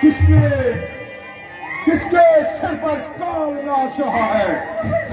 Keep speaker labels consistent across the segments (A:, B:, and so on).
A: किसने किसके सिर पर काल नाच रहा है?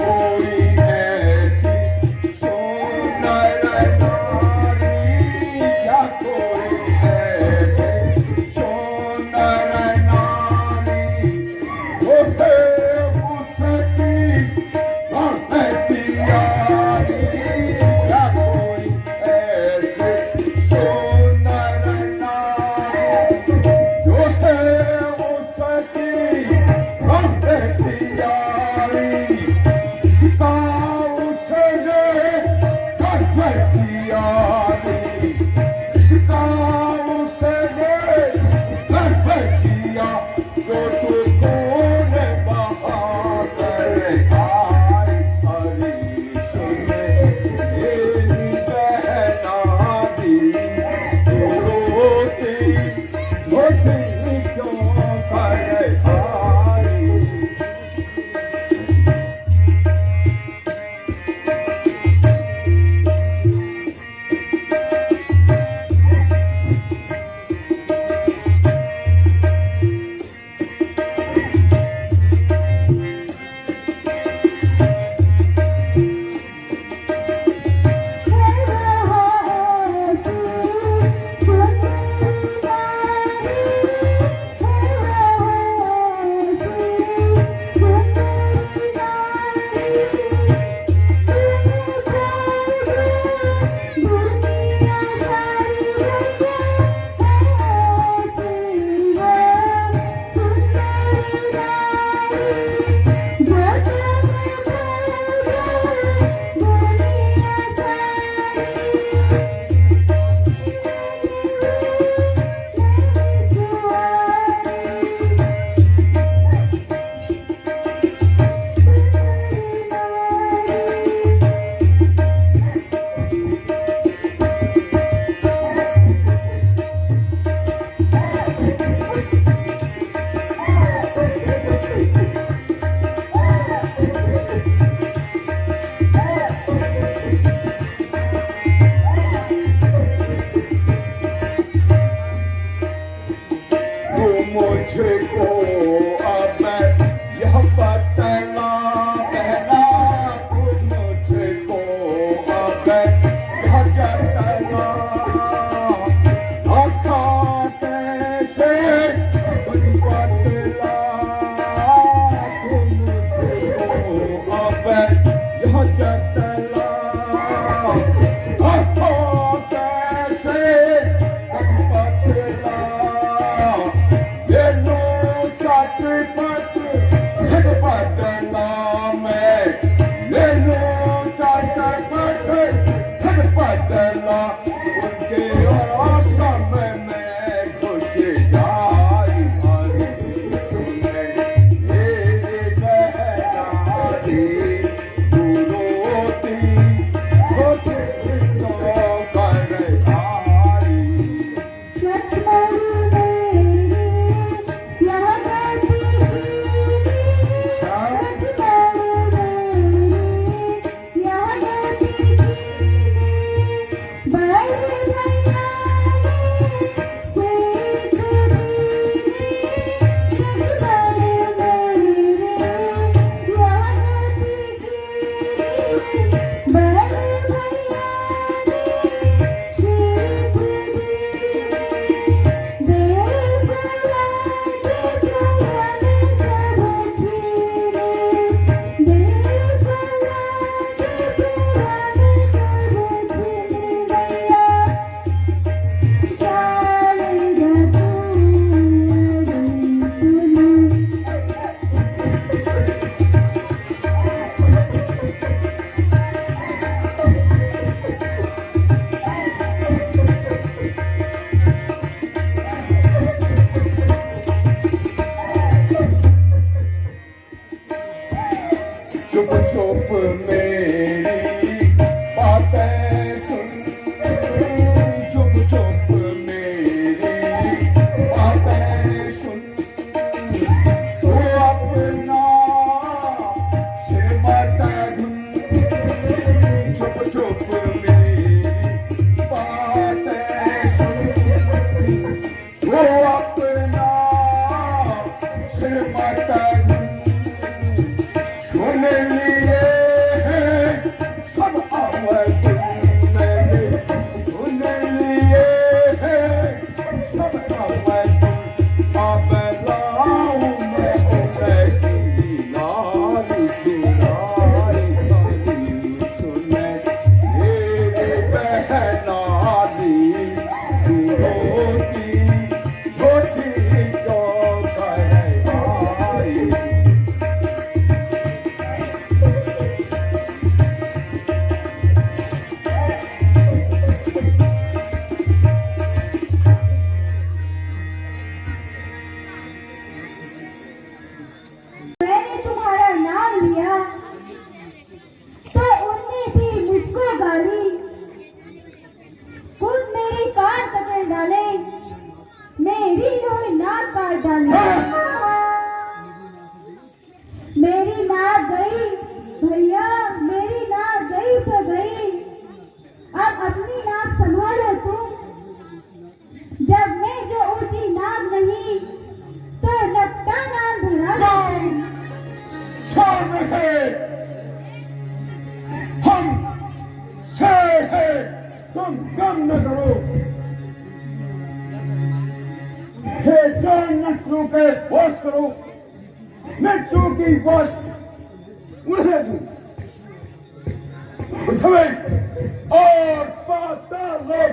A: कोई ऐसी सुंदर नारी, क्या कोई ऐसी सुंदर नारी, वो है उसकी बातें प्यारी, क्या कोई ऐसी सुंदर नारी, जो है उसकी बातें प्यारी, इसका उसने बातें प्यारी, जिसका उसने बातें किया, जो तू खून बहा कर आई, हरी सुने मेरी बहना दी, तू रोती रोती क्यों कर आई। मुझको अब यह बतला कहना, तू मुझको अब यह जतला, आँखों कैसे कुछ बतला, तू मुझको अब यह जतला, आँखों कैसे कुछ बतला, ये लो चटपट झटपटला में, ले लो चटपट झटपटला, उनके आसम में घुस जाई, हरी सुने मेरी बहना दी, तू रोती रोती क्यों कर आई। चुप चुप मेरी बातें सुन, चुप चुप मेरी बातें सुन, तू अपना सिर मत धुन, चुप चुप मेरी बातें सुन, तू अपना सिर मत धुन, सुन लिए है, तुम गम न करो। हे जान नस्लों के वश करो, मृत्यु की वश उन्हें दूं। समय और पाताल लोग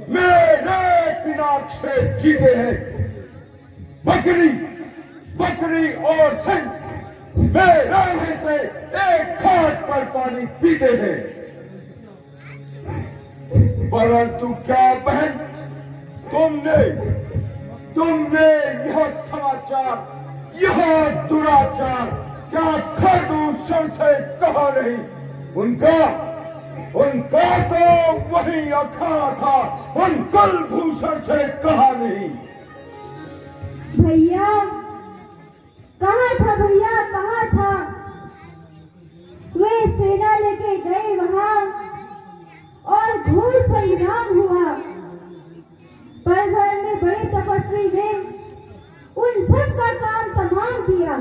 A: मेरे पिनाक से जीते हैं। बकरी बकरी और सिंह मेरे में से एक खाट पर पानी पीते हैं। परंतु क्या बहन, तुमने यह समाचार, यह दुराचार क्या खरदूषण से कहा नहीं? उनका तो वही अखाड़ा था, उन कुलभूषण से कहा नहीं।
B: भैया कहाँ था, भैया कहाँ था? वे सेना लेके गए वहाँ और घोर संग्राम हुआ। परभर में बड़े तपस्वी ने उन सब का काम तमाम किया।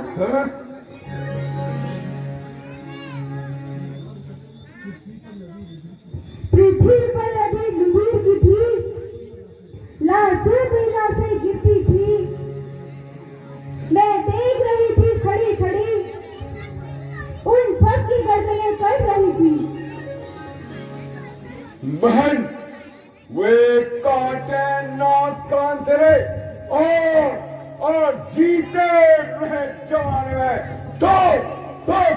B: पृथ्वी पर अभी लुबीर की थी, लाशें भी लाशें गिरती थी। मैं देख रही थी खड़ी खड़ी, उन सब की गर्दनें कट रही थी।
A: बहन, वे कांटे ना कांतरे और जीते रहे जवान में तो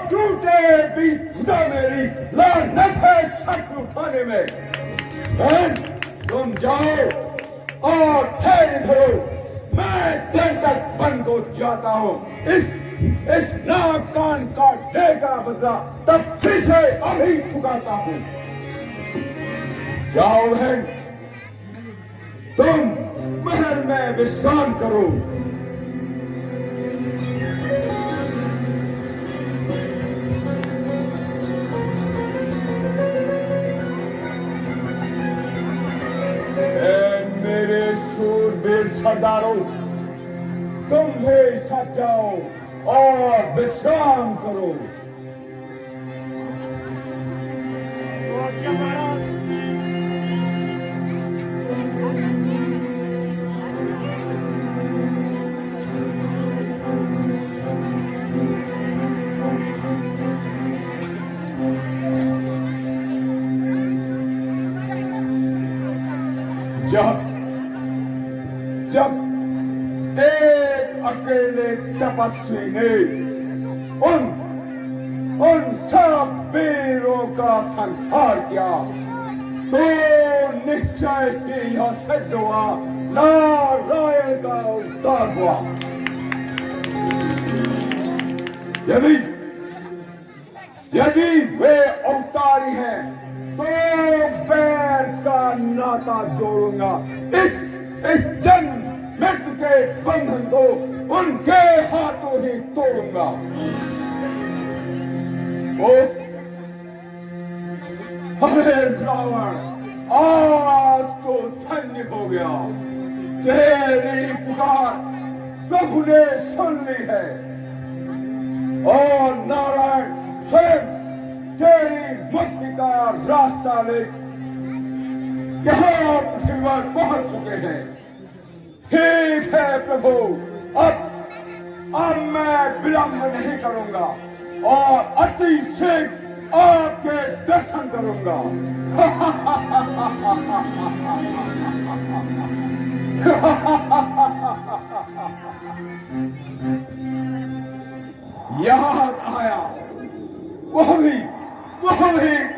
A: टूटे भी खुदा मेरी लानत है सच उठाने में। बहन, तुम जाओ और ठहर धरो, मैं दिन तक बन को जाता हूँ। इस नाक कान काटने का बदला तब फिर से अभी चुकाता हूँ। जाओ बहन, तुम महल में विश्राम करो। मेरे सूरवीर सरदारों, तुम भी सज जाओ और विश्राम करो। जब एक अकेले तपस्वी ने उन सब वीरों का संहार किया तो निश्चय ही यह सिद्ध हुआ, नारायण का उद्धार हुआ। यदि वे अवतारी हैं तो पैर का नाता जोड़ूंगा। इस जन्म मृत्यु के बंधन को उनके हाथों ही तोड़ूंगा। ओ अरे रावण, आज तो धन्य हो गया, तेरी पुकार प्रभु ने सुन ली है और नारायण स्वयं तेरी मुक्ति का रास्ता ले यहाँ पृथ्वी पर पहुंच चुके हैं। ठीक है प्रभु, अब मैं विलंब नहीं करूंगा और अति शीघ्र आपके दर्शन करूंगा। याद आया, वह भी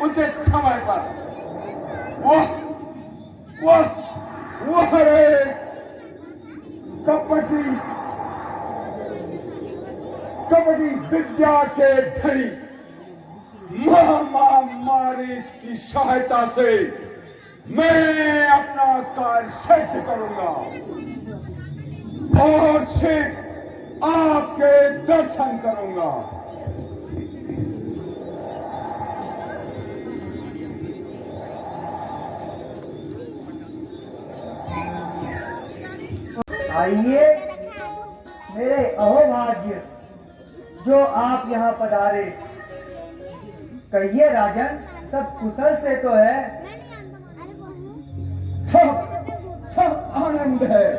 A: उचित समय पर वह रे कपटी विद्या के धनी महामारीच की सहायता से मैं अपना कार्य सिद्ध करूंगा और शीघ्र आपके दर्शन करूंगा।
C: आइए मेरे अहोभाग्य, जो आप यहाँ पधारे। कहिए राजन, सब कुशल से तो है?
A: सब आनंद है।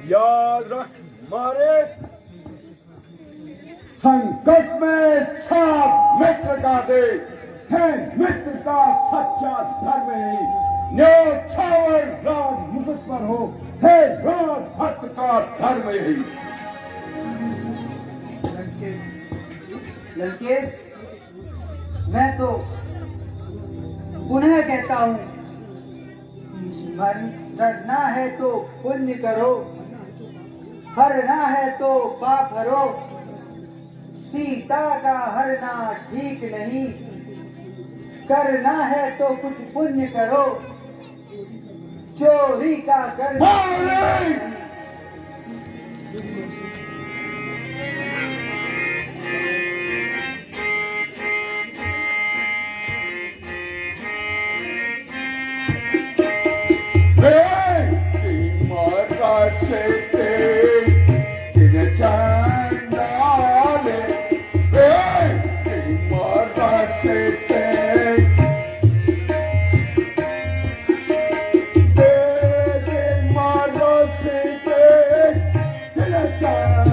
A: याद रख मारे, संकट में साथ मित्र का दे है, मित्र का सच्चा धर्म ही। न्योछावर राज मुकुट पर हो है, राज भक्त का धर्म ही।
C: लंकेश, मैं तो पुनः कहता हूँ, मरना है तो पुण्य करो, हरना है तो पाप हरो। सीता का हरना ठीक नहीं, करना है तो कुछ पुण्य करो, चोरी का कर।
A: Cha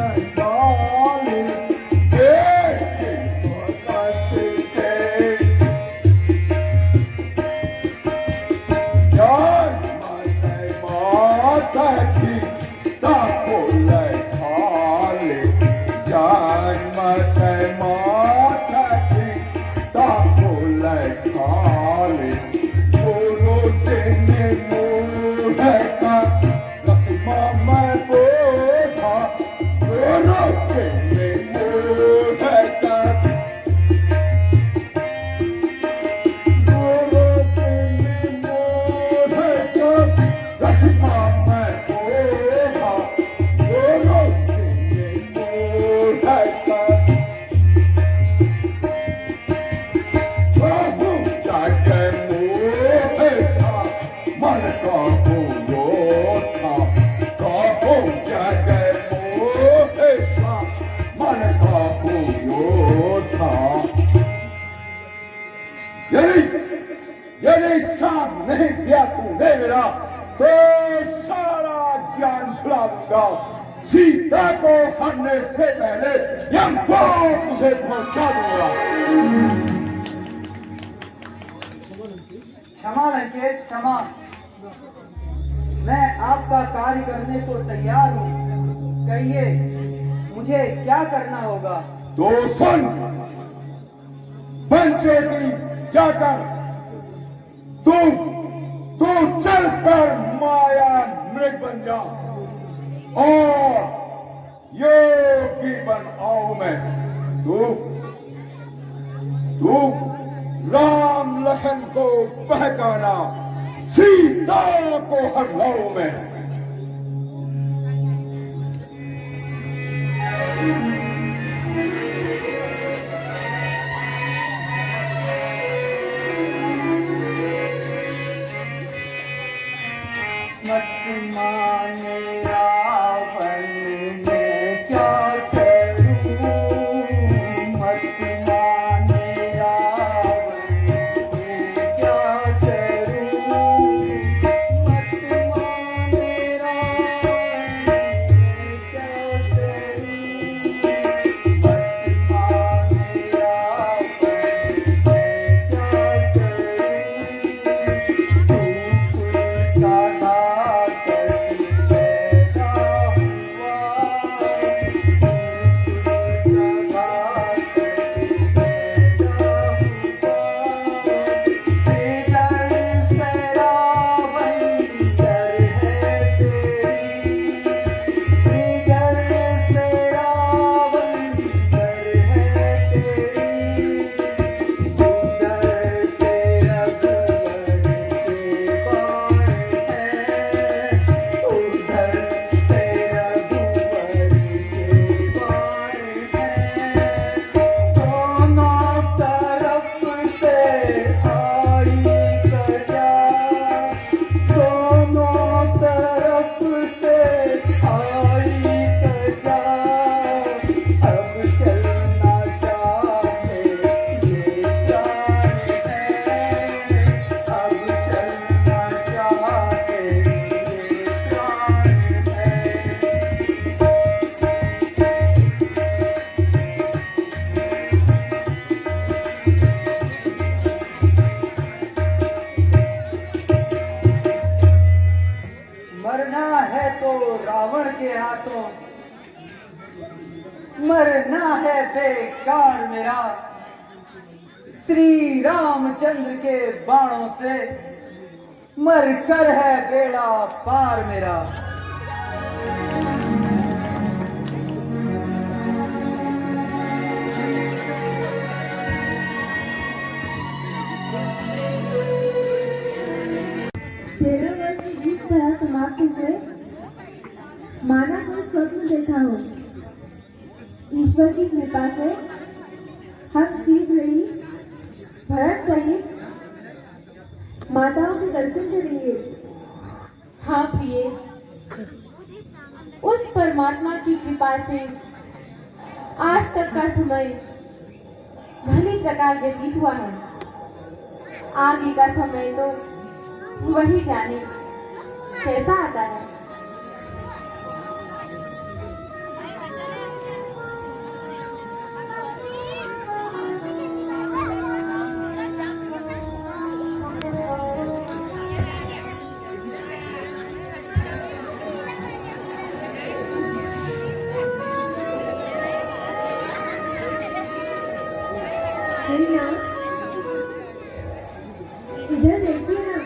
A: जय मोहे श्याम मन का हो योद्धा। यदि साथ नहीं दिया तूने मेरा तो सारा ज्ञान भुला दूंगा। सीता को हरने से पहले यमलोक तुझे पहुंचा दूंगा।
C: क्षमा लंकेश क्षमा, मैं आपका कार्य करने को तैयार हूँ। कहिए मुझे क्या करना होगा?
A: तो सुन, पंचवटी जाकर तू चलकर माया मृग बन जा और योगी बन आऊं मैं। तू राम लखन को बहकाना, सीता को हरलाऊं मैं।
C: मत माने रावण मैं क्या करूं, मत माने रावण मैं क्या करूं, मत माने रावण मैं क्या करूं, मत माने रावण मैं क्या करूं। मरना है तो रावण के हाथों, मरना है बेकार मेरा श्री रामचंद्र के बाणों से, मर कर है बेड़ा पार मेरा।
B: जिस तरह समाप्त हुए माना कोई स्वप्न देखा हो। ईश्वर की कृपा से हम शीघ्र ही भरत सहित माताओं के दर्शन करेंगे।
D: हाँ प्रिय, उस परमात्मा की कृपा से आज तक का समय भली प्रकार व्यतीत हुआ है। आगे का समय तो वही जाने कैसा आता है।
B: इधर देखिए ना,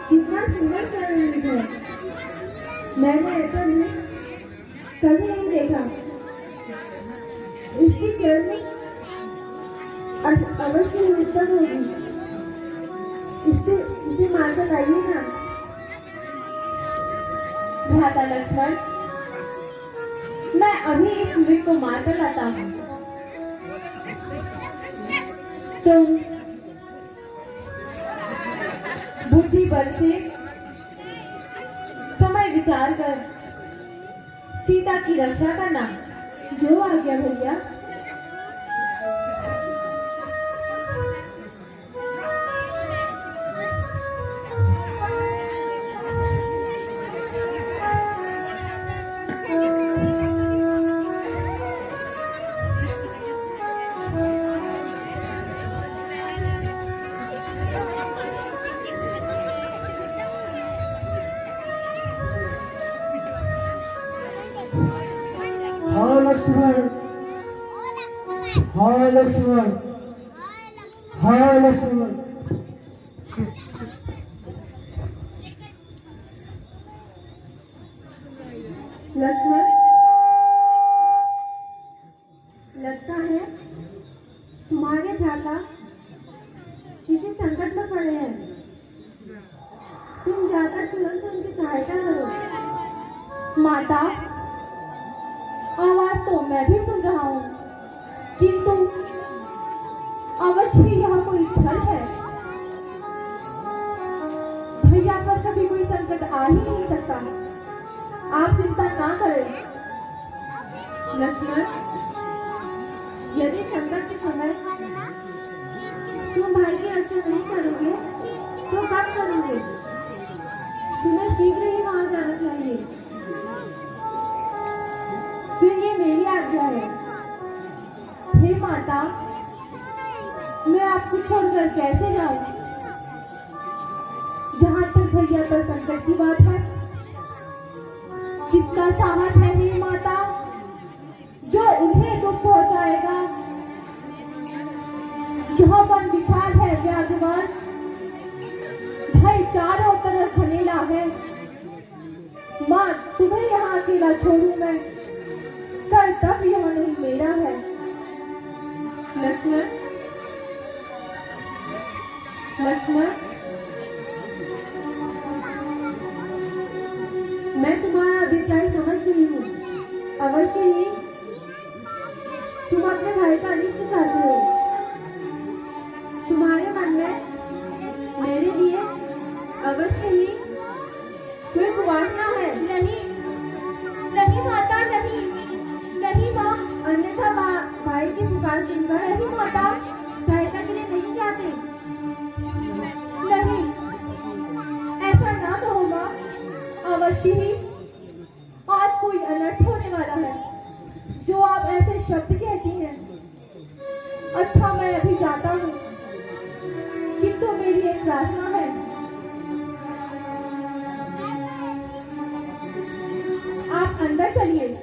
B: कितना सुंदर शरीर है। मैंने ऐसा नहीं कभी नहीं देखा। इसकी जर्नी अवश्य उत्तम होगी। इसे मारकर आइए ना।
D: भ्राता लक्ष्मण, मैं अभी इस मृग को मारकर लाता हूँ। तुम बुद्धि बल से समय विचार कर सीता की रक्षा करना। जो आज्ञा भैया।
C: हाँ लक्ष्मण, हाँ लक्ष्मण, हाँ लक्ष्मण।
D: लक्ष्मण, लगता है तुम्हारे भ्राता किसी संकट में पड़े हैं। तुम जाकर तुरंत उनकी सहायता करो। माता, आवाज तो मैं भी सुन रहा हूँ, किंतु अवश्य ही यहाँ कोई छल है। भैया पर कभी कोई संकट आ ही नहीं सकता। आप चिंता ना करें। लक्ष्मण, यदि संकट के समय तुम भाई की रक्षा नहीं करोगे तो कब करोगे? तुम्हें शीघ्र ही वहां जाना चाहिए। फिर ये मेरी आज्ञा है। हे माता, मैं आपको छोड़कर कैसे जाऊं? जहां तक भैया पर संकट की बात है, किसका साहस है हे माता जो उन्हें दुख पहुंचाएगा? यह वन विशाल है, व्याघ्रवान, भय चारों तरफ घनेला है। मां, तुम्हें यहाँ अकेला छोड़ू मैं? कर्तव्य यह नहीं मेरा है। लक्ष्मण, लक्ष्मण, मैं तुम्हारा अभिप्राय समझ गई हूँ। अवश्य ही तुम अपने भाई का अनिष्ट चाहते हो। तुम्हारे मन में मेरे लिए अवश्य ही कोई कुवासना है। नहीं, नहीं माता, नहीं, नहीं माँ, अन्यथा भाई की पुकार सुनकर नहीं माता, सहायता के लिए नहीं जाते। नहीं, ऐसा ना कहो माँ। अवश्य ही आज कोई अनर्थ होने वाला है जो आप ऐसे शब्द कहती हैं। अच्छा, मैं अभी जाता हूँ, किंतु मेरी एक प्रार्थना है। आप अंदर चलिए।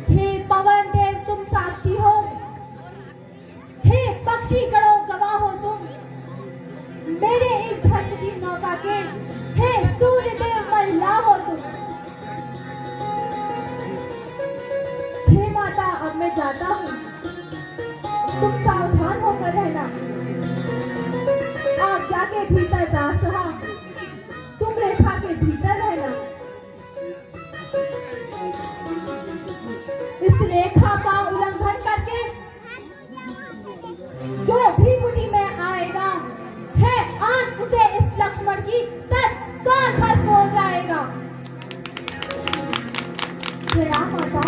D: हे पवन देव, तुम साक्षी हो। हे पक्षी गणों, गवाह हो तुम मेरे इस धर्म की नौका के। हे सूर्य देव, महिला हो तुम। हे माता, अब मैं जाता हूँ, तुम सावधान होकर रहना। आप जाके भीतर दास रहा, तुम रेखा के भीतर रहना। इस रेखा का उल्लंघन करके जो भी मुनि में आएगा है, आज उसे इस लक्ष्मण की तत्काल भस्म हो जाएगा। प्रणाम माता।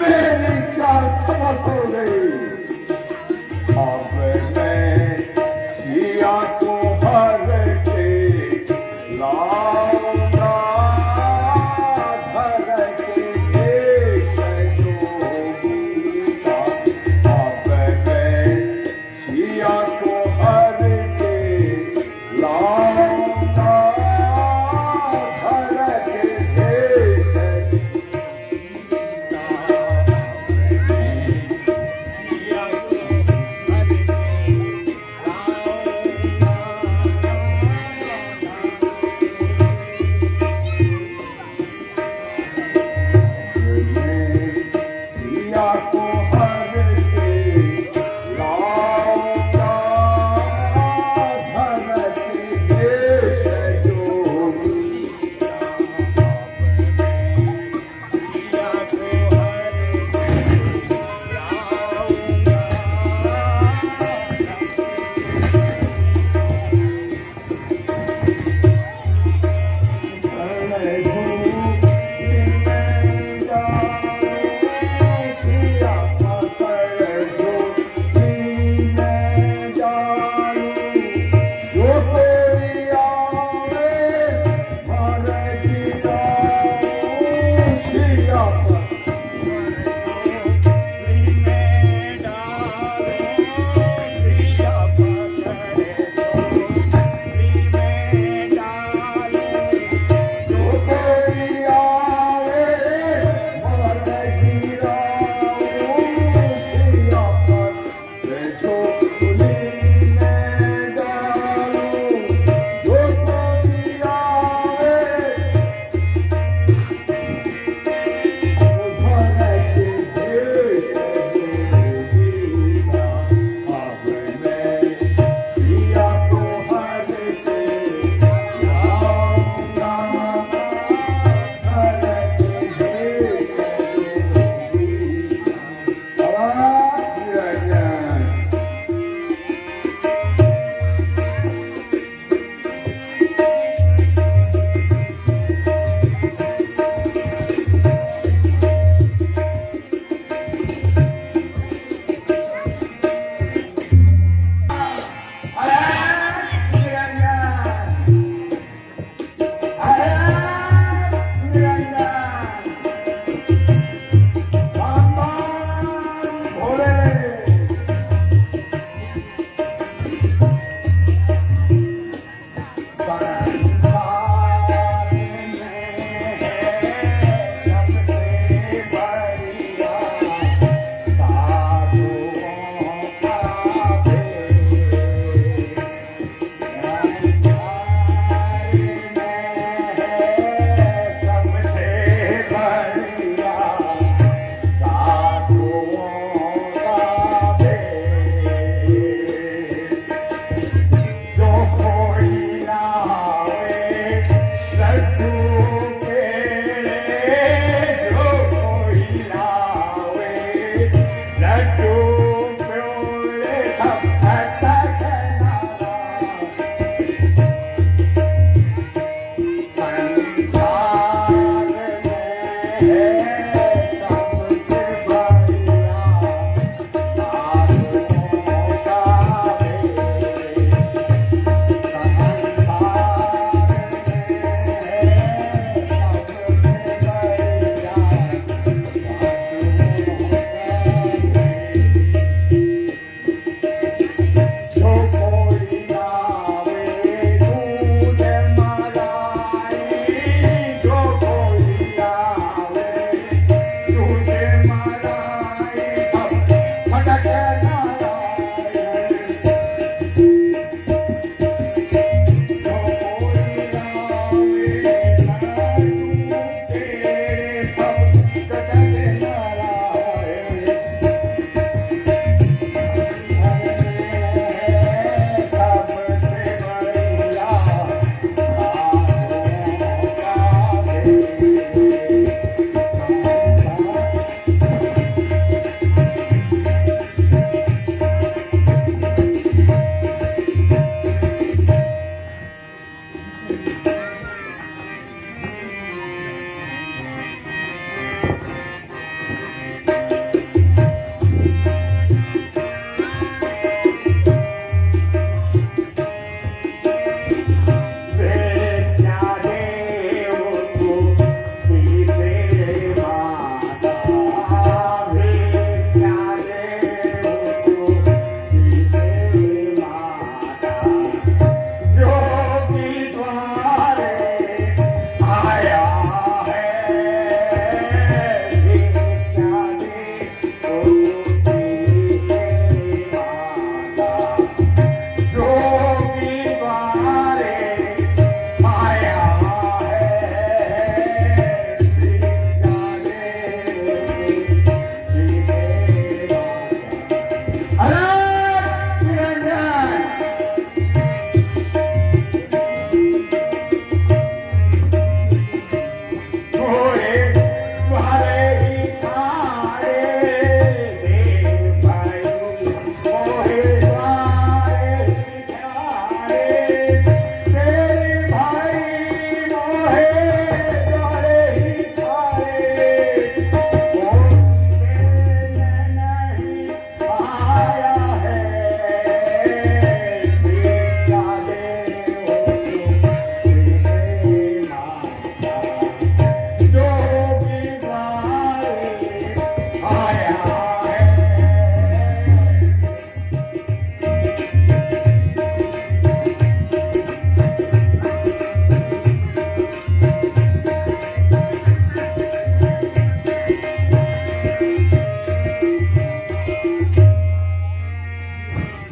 A: मेरी चाल समझ हो गई। अब मैं सिया को हर के लाऊंगा, धर के देश जोगीगा। अब मैं सिया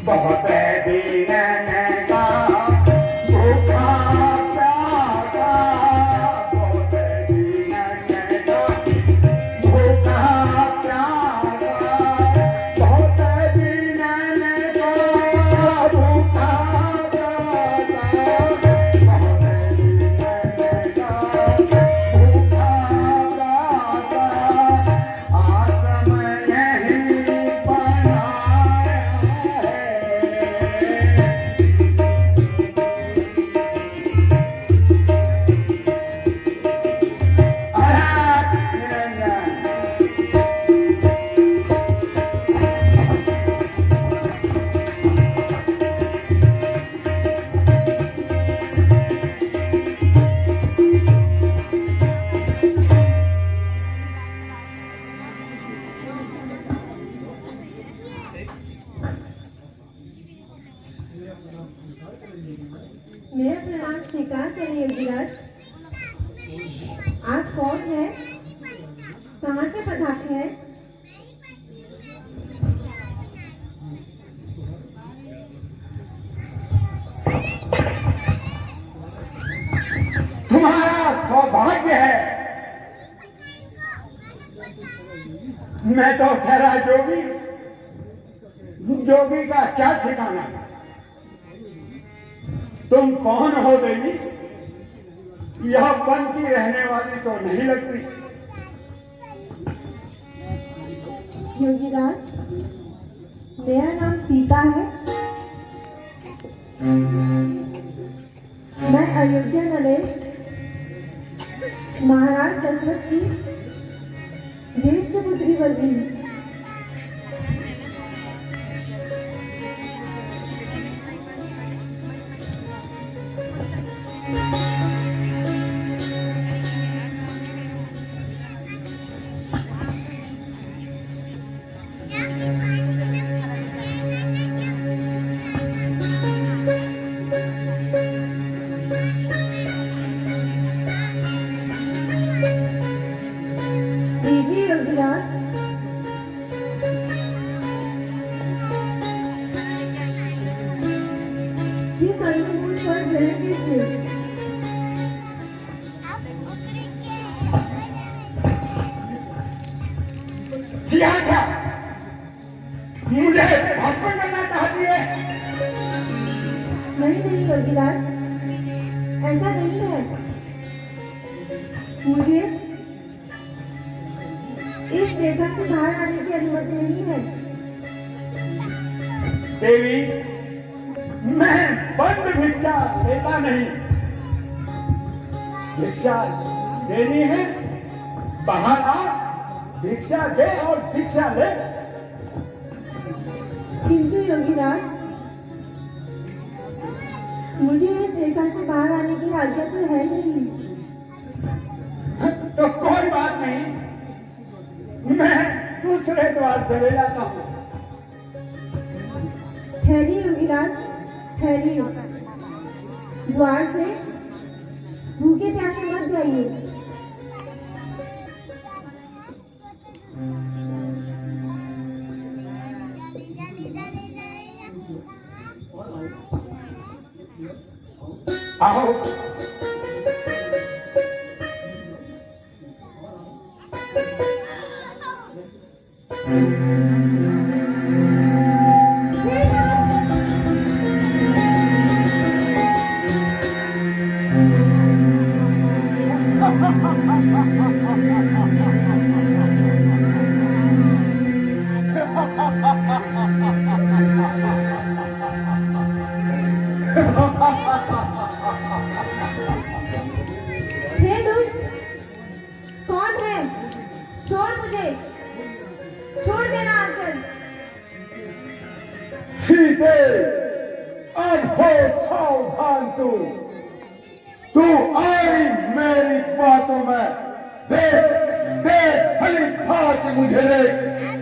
A: बहुत दिन का भूखा प्यासा, बहुत दिन का भूखा प्यासा, बहुत दिन का भूखा प्यासा, बहुत दिन का भूखा प्यासा, आसम यहीं बनाया है।
D: मेरा प्रणाम स्वीकार करिए विराट। आप कौन है? कहाँ से पधारे हैं?
A: तुम्हारा सौभाग्य है, मैं तो ठहरा जोगी, जोगी का क्या ठिकाना। तुम कौन हो देवी? यह वन की रहने वाली तो नहीं लगती।
D: योगीराज, मेरा नाम सीता है। मैं अयोध्या नरेश महाराज दशरथ की ज्येष्ठ पुत्री बनी हूँ। दीजिए योगीराज। ये कंदमूल पर ग्रहण कीजिए।
A: किया क्या? मुझे भस्म करना चाहती है?
D: नहीं नहीं योगीराज, ऐसा नहीं है। मुझे इस रेखा से बाहर आने की अनुमति नहीं है।
A: देवी, मैं बंद भिक्षा लेता नहीं। भिक्षा देनी है, बाहर आ, भिक्षा दे और भिक्षा ले।
D: किंतु योगीराज, मुझे इस रेखा से बाहर आने की आज्ञा तो है नहीं।
A: तो कोई बात नहीं, मैं दूसरे द्वार चले जाता हूँ।
D: ठहरिए योगीराज, ठहरिए। द्वार से भूखे प्यासे मत जाइए।
A: आओ।
D: हे दुष्ट, कौन है? छोड़ मुझे, छोड़ मेरा आंचल।
A: सीते, अब हो सावधान तू। तू आई मेरी बातों में। देख देख भली भांति मुझे देख,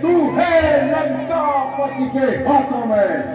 A: तू है लंकापति के हाथों में।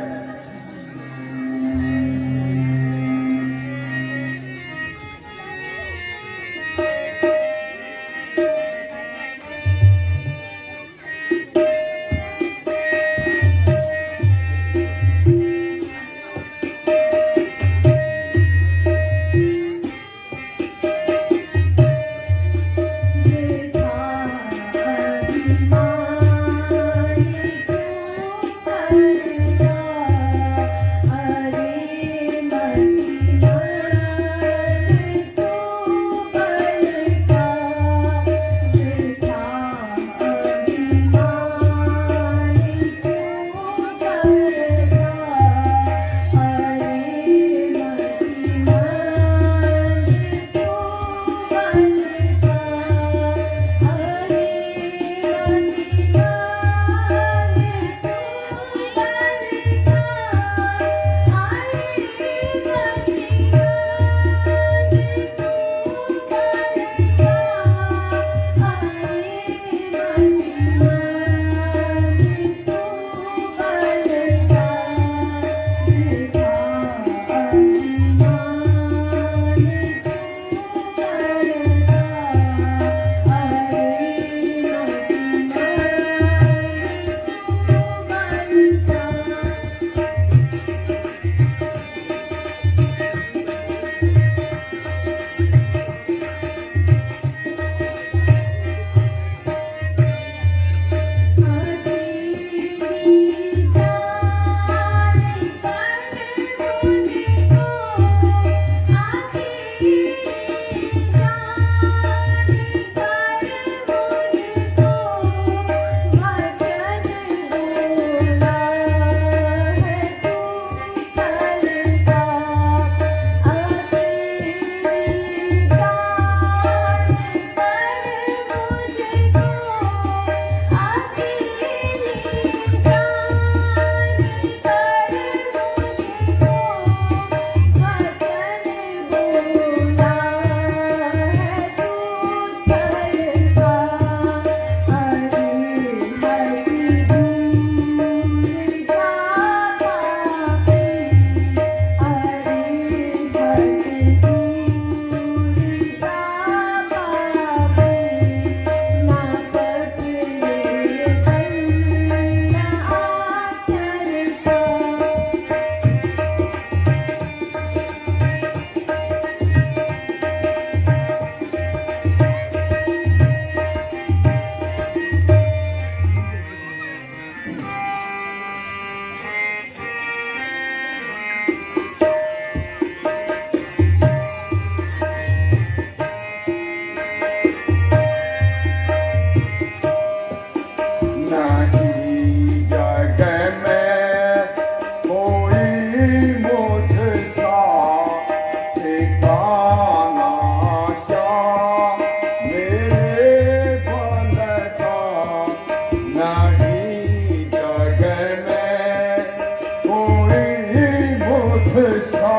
A: मुझसा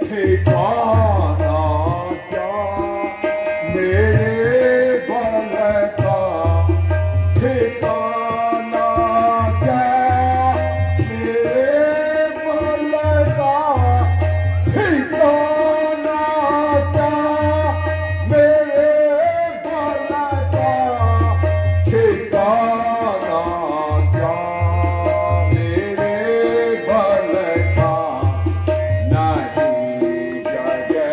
A: ठिकाना क्या, मेरे बल का ठिकाना क्या, मेरे बल का ठिकाना क्या, मेरे बल का ठिकाना क्या, मेरे बल का नहीं जगह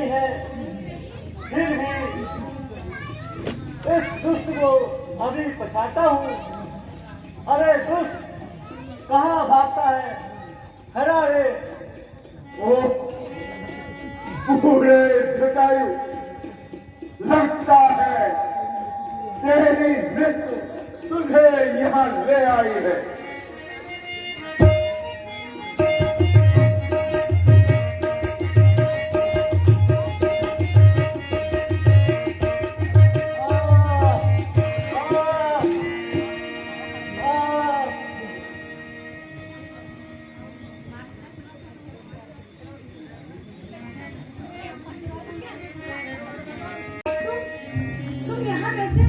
C: है, फिर भी इस दुष्ट को अभी पछाता हूँ। अरे दुष्ट, कहाँ भागता है? खड़ा रे।
A: ओ बूढ़े जटायु, लगता है तेरी मृत्यु तुझे यहाँ ले आई है।
D: तुम यहाँ कैसे?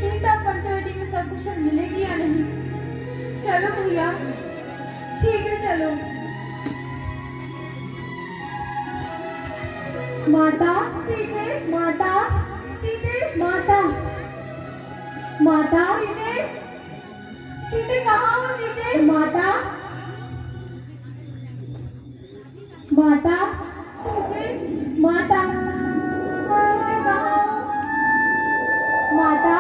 B: सीता पंचवटी में सब कुछ मिलेगी या नहीं? चलो भैया
D: शीघ्र चलो।
B: माता,
D: सीते,
B: माता,
D: सीते,
B: माता, माता,
D: सीते, सीते कहाँ हो सीते?
B: माता, माता,
D: सीते,
B: माता,
D: सीते कहाँ हो?
B: माता,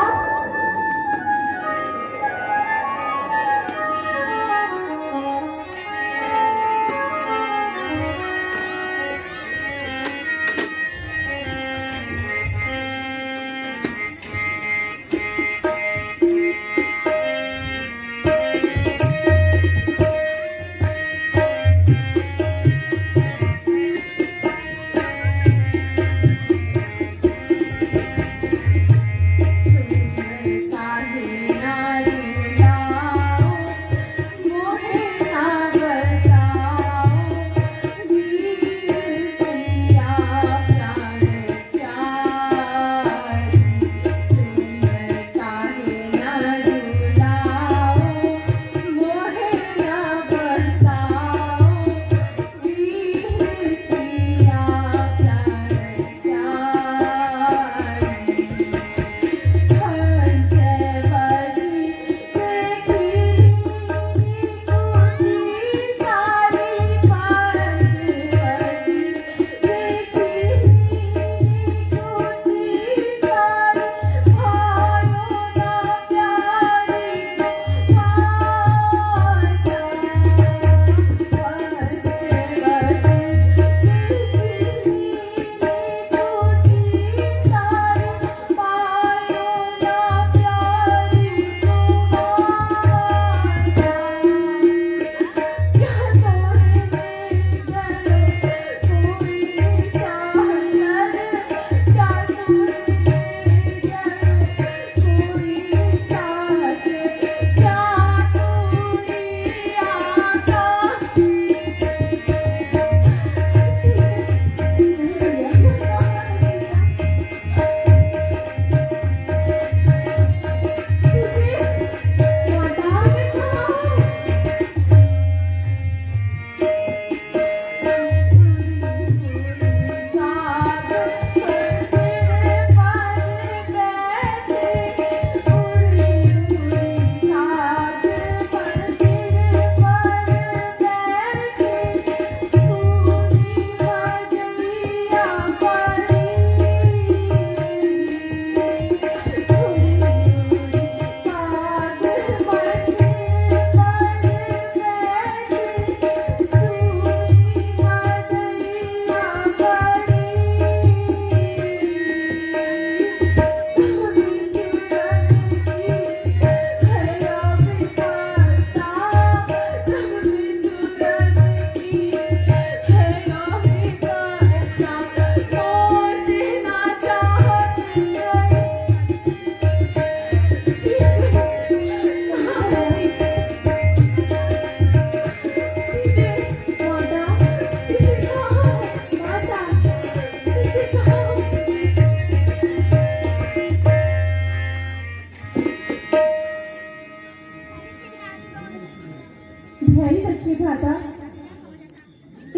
B: धैर्य रखिए भ्राता।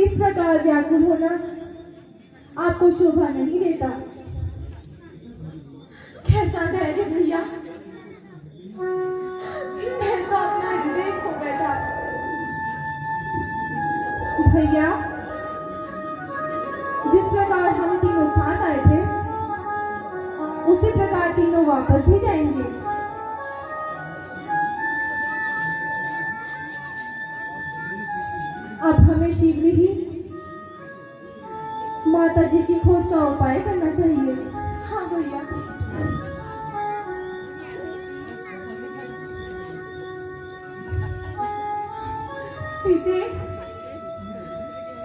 B: इस प्रकार व्याकुल होना आपको शोभा नहीं देता।
D: कैसा धैर्य भैया, मैं तो अपना हृदय खो बैठा।
B: भैया, जिस प्रकार हम तीनों साथ आए थे उसी प्रकार तीनों वापस भी जाएंगे। अब हमें शीघ्र ही माता जी की खोज का उपाय करना चाहिए।
D: हाँ भैया। सीते,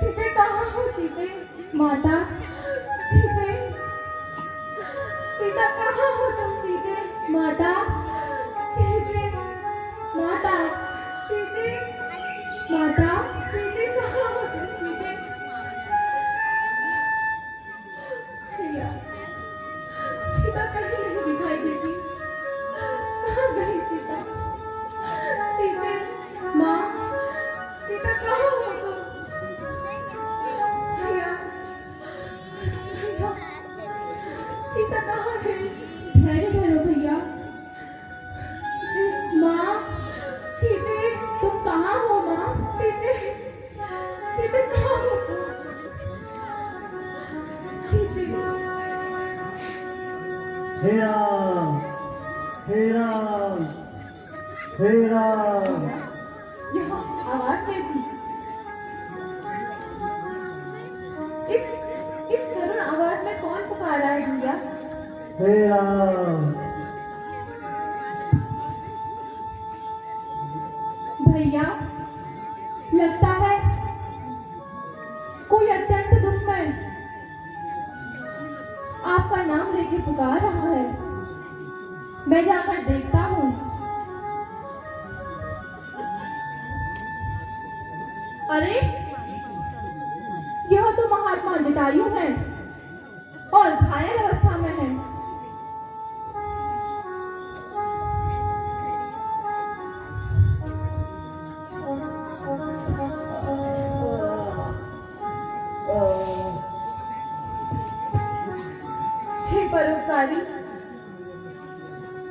D: सीते कहाँ हो सीते?
B: माता,
D: सीते, सीता कहाँ हो तुम सीते?
B: माता,
D: सीते,
B: माता,
D: सीते,
B: माता,
D: सीते कहाँ हो तुम सीते? भैया, सीता कहीं नहीं दिखाई देती। कहाँ गई सीता? सीते,
B: माँ,
D: सीता कहाँ हो तुम? भैया, भैया, सीता कहाँ गई?
B: धैर्य धरो भैया। माँ,
D: सीते,
B: तुम कहाँ हो माँ?
D: सीते, सीते कहाँ हो तुम? सीते,
C: हे राम, हे राम, हे राम।
D: यह आवाज कैसी? इस करुण आवाज में कौन पुकार रहा है भैया?
C: हे राम।
B: भैया, लगता है कोई अत्यंत दुख में आपका नाम लेके पुकार रहा है। मैं जाकर देखता हूँ। अरे, यह तो महात्मा जटायु है और घायल अवस्था में है।
D: हे परोपकारी,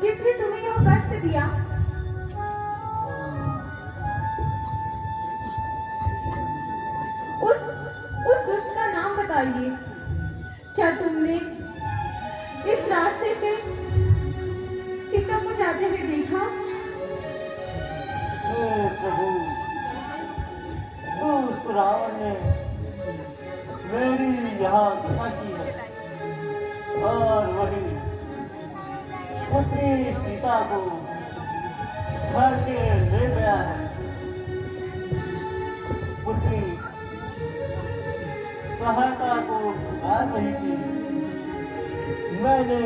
D: किसने तुम्हें यह कष्ट दिया? उस दुष्ट का नाम बताइए। क्या तुमने इस रास्ते से सीता को जाते हुए देखा?
C: हे प्रभु, दुष्ट रावण ने मेरी यहाँ दशा की है और वही पुत्री सीता को घर के ले गया है। पुत्री सहायता को पुकार रही थी। मैंने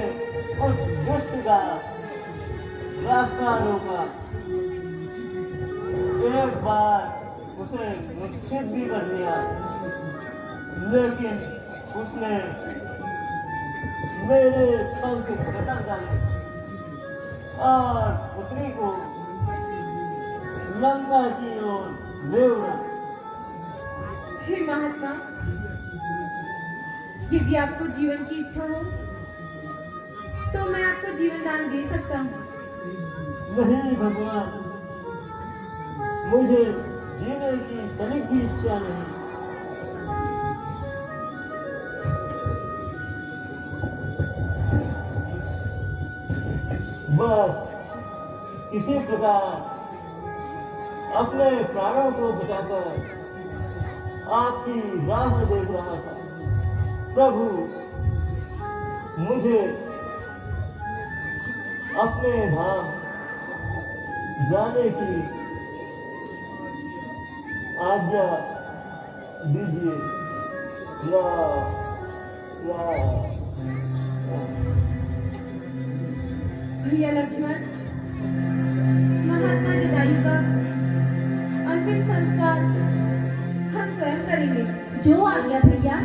C: उस दुष्ट का रास्ता रोका। एक बार उसे निश्चित भी कर दिया, लेकिन उसने मेरे पंख कतर डाले और पुत्री को लंका की ओर ले उड़ा।
D: हे महात्मा, यदि आपको जीवन की इच्छा हो तो मैं आपको जीवन दान दे सकता हूँ।
C: नहीं भगवान, मुझे जीने की तनिक भी इच्छा नहीं। बस किसी प्रकार अपने प्राणों को बचाकर आपकी राह देख रहा था। प्रभु, मुझे अपने धाम जाने की आज्ञा दीजिए।
D: भैया लक्ष्मण, महात्मा जटायु का अंतिम संस्कार हम स्वयं करेंगे।
B: जो आ गया भैया।